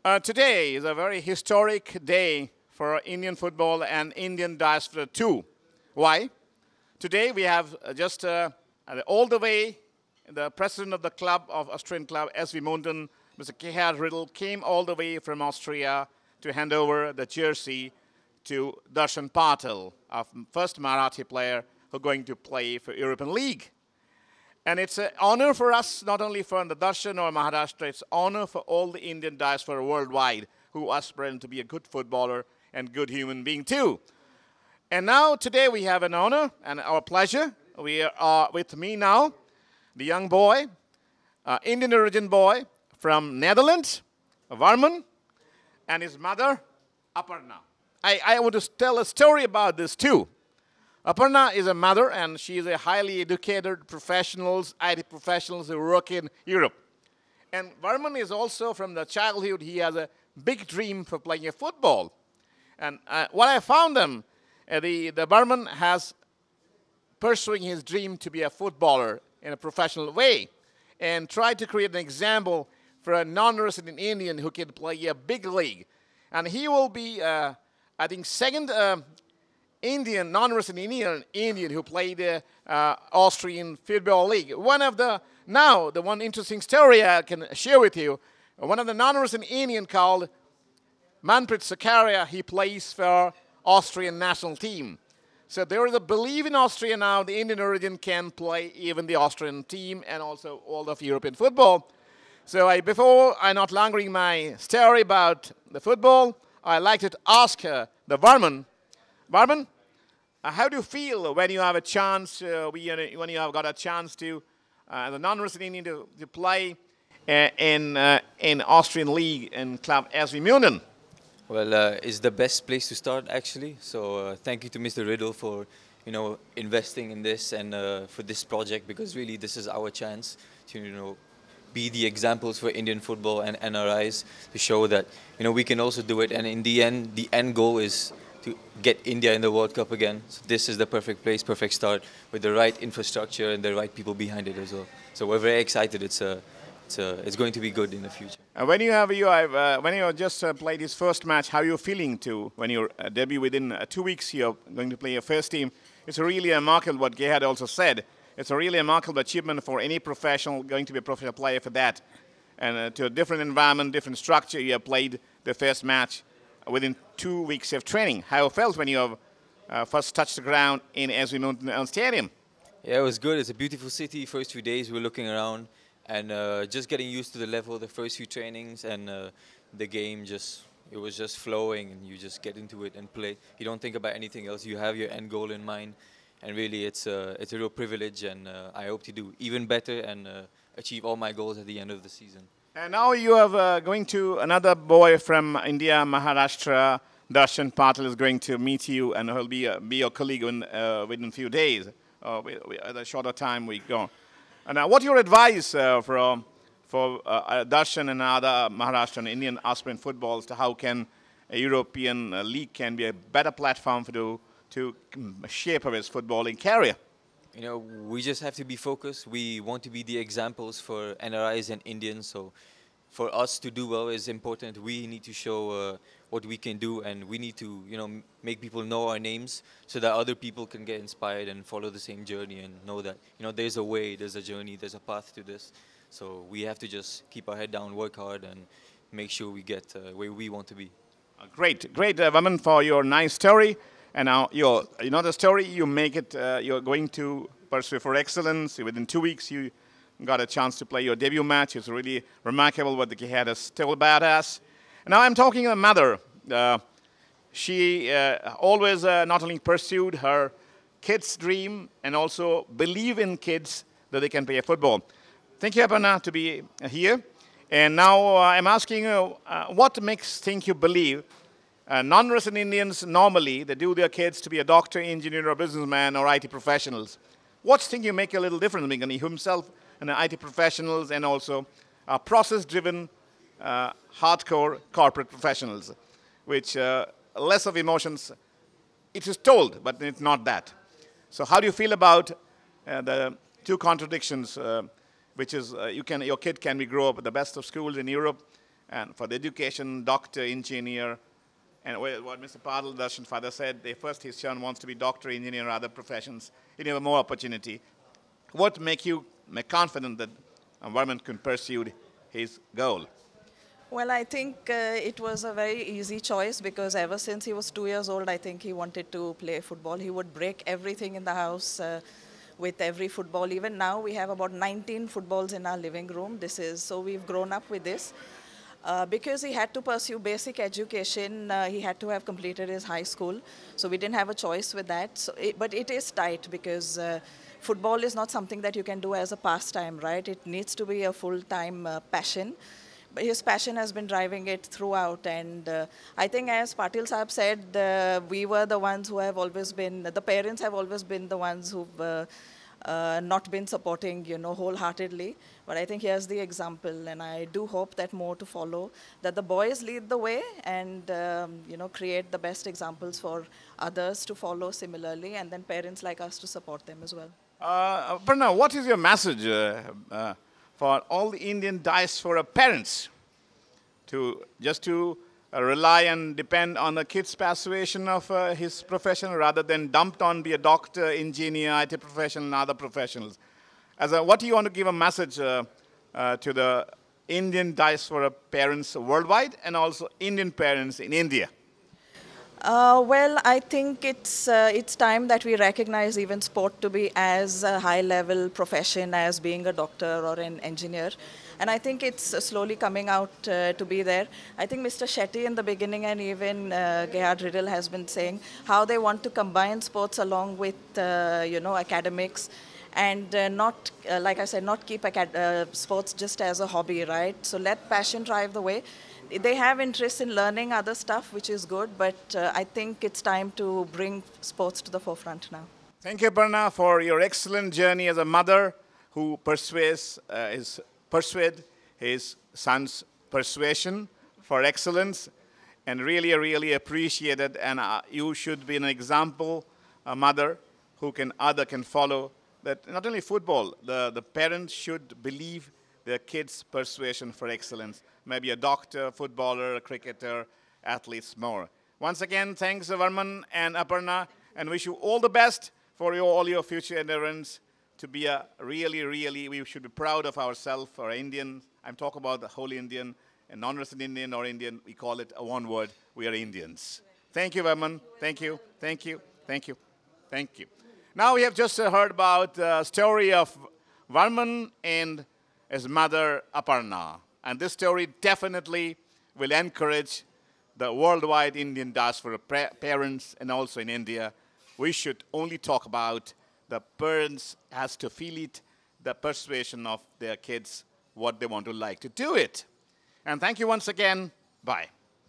Today is a very historic day for Indian football and Indian diaspora too. Why? Today we have all the way the president of the club of Austrian club SV Munden, Mr. Gerhard Riedl, came all the way from Austria to hand over the jersey to Darshan Patil, our first Marathi player who is going to play for European League. And it's an honor for us, not only for the Darshan or Maharashtra, it's an honor for all the Indian diaspora worldwide who aspire to be a good footballer and good human being too. And now, today, we have an honor and our pleasure. We are with me now, the young boy, Indian origin boy from Netherlands, Varman, and his mother, Aparna. I want to tell a story about this too. Aparna is a mother, and she is a highly educated professionals, IT professionals who work in Europe. And Varman is also from the childhood, he has a big dream for playing football. And what I found the Varman has pursuing his dream to be a footballer in a professional way and tried to create an example for a non-resident Indian who can play a big league. And he will be, I think, second Indian, non-resident Indian who played the Austrian Football League. The one interesting story I can share with you, one of the non-resident Indian called Manpreet Sakaria, he plays for Austrian national team. So there is a belief in Austria now, the Indian origin can play even the Austrian team and also all of European football. So before I not longing my story about the football, I'd like to ask the Varman, how do you feel when you have a chance, when you have got a chance to, the non-resident Indian to play in Austrian league and club SV Munden? Well, it's the best place to start actually. So thank you to Mr. Riddle for investing in this and for this project, because really this is our chance to be the examples for Indian football and NRIs to show that we can also do it. And in the end goal is to get India in the World Cup again. So this is the perfect place, perfect start with the right infrastructure and the right people behind it as well. So we're very excited. It's going to be good in the future. When you just played his first match, how are you feeling when you debut within 2 weeks? You're going to play your first team. It's really remarkable what Gerhard also said. It's a really remarkable achievement for any professional going to be a professional player for that. And to a different environment, different structure, you have played the first match within 2 weeks of training. How you felt when you first touched the ground in SV Munden Stadium? Yeah, it was good. It's a beautiful city. First few days we were looking around and just getting used to the level, the first few trainings, and the game it was just flowing, and you just get into it and play. You don't think about anything else. You have your end goal in mind, and really it's a real privilege, and I hope to do even better and achieve all my goals at the end of the season. And now you are going to another boy from India, Maharashtra. Darshan Patil is going to meet you, and he'll be your colleague within a few days. At a shorter time we go. And what's your advice for Darshan and other Maharashtrian Indian aspirant footballs to how can a European league can be a better platform to shape his footballing career? We just have to be focused. We want to be the examples for NRIs and Indians. So for us to do well is important. We need to show what we can do, and we need to make people know our names so that other people can get inspired and follow the same journey and know that there's a way, there's a journey, there's a path to this. So we have to just keep our head down, work hard, and make sure we get where we want to be. Great, Vaman, for your nice story. And now the story, you make it, you're going to pursue for excellence. Within 2 weeks, you got a chance to play your debut match. It's really remarkable what the Gerhard has told about us. And now I'm talking to a mother. She always not only pursued her kids' dream and also believe in kids that they can play football. Thank you, Aparna, to be here. And now I'm asking you, what think you believe non-resident Indians normally, they do their kids to be a doctor, engineer, or businessman, or IT professionals. What think you make a little difference between himself and the IT professionals and also process-driven, hardcore corporate professionals, which less of emotions, it is told, but it's not that. So how do you feel about the two contradictions, which is your kid can grow up at the best of schools in Europe, and for the education, doctor, engineer, and what Mr. Padal Darshan father said, first his son wants to be doctor, engineer, or other professions. He'll have more opportunity. What make you confident that Varman can pursue his goal? Well, I think it was a very easy choice because ever since he was 2 years old, I think he wanted to play football. He would break everything in the house with every football. Even now, we have about 19 footballs in our living room. So we've grown up with this. Because he had to pursue basic education, he had to have completed his high school. So we didn't have a choice with that. But it is tight because football is not something that you can do as a pastime, right? It needs to be a full-time passion. But his passion has been driving it throughout. And I think as Patil Sahab said, we were the ones who have always been, the parents have always been the ones who've not been supporting, wholeheartedly. But I think here's the example, and I do hope that more to follow, that the boys lead the way and, create the best examples for others to follow similarly, and then parents like us to support them as well. Pranav, what is your message for all the Indian diaspora parents to rely and depend on the kid's persuasion of his profession rather than dumped on be a doctor, engineer, IT professional, and other professionals? What do you want to give a message to the Indian diaspora parents worldwide and also Indian parents in India? Well, I think it's time that we recognize even sport to be as a high-level profession as being a doctor or an engineer. And I think it's slowly coming out to be there. I think Mr. Shetty in the beginning and even Gerhard Riddle has been saying how they want to combine sports along with, academics and not, like I said, not keep sports just as a hobby, right? So let passion drive the way. They have interest in learning other stuff, which is good, but I think it's time to bring sports to the forefront now. Thank you, Aparna, for your excellent journey as a mother who persuade his son's persuasion for excellence, and really, really appreciate it. And you should be an example, a mother who other can follow. That not only football, the parents should believe their kids' persuasion for excellence. Maybe a doctor, footballer, a cricketer, athletes more. Once again, thanks Varman and Aparna, and wish you all the best for all your future endeavors to be we should be proud of ourselves, our Indian. I'm talking about the whole Indian, and non-resident Indian or Indian, we call it one word, we are Indians. Thank you, Varman. Thank you, thank you, thank you, thank you. Now we have just heard about the story of Varman and his mother, Aparna. And this story definitely will encourage the worldwide Indian diaspora parents and also in India. We should only talk about the parents has to feel it, the persuasion of their kids, what they want to like to do it. And thank you once again. Bye.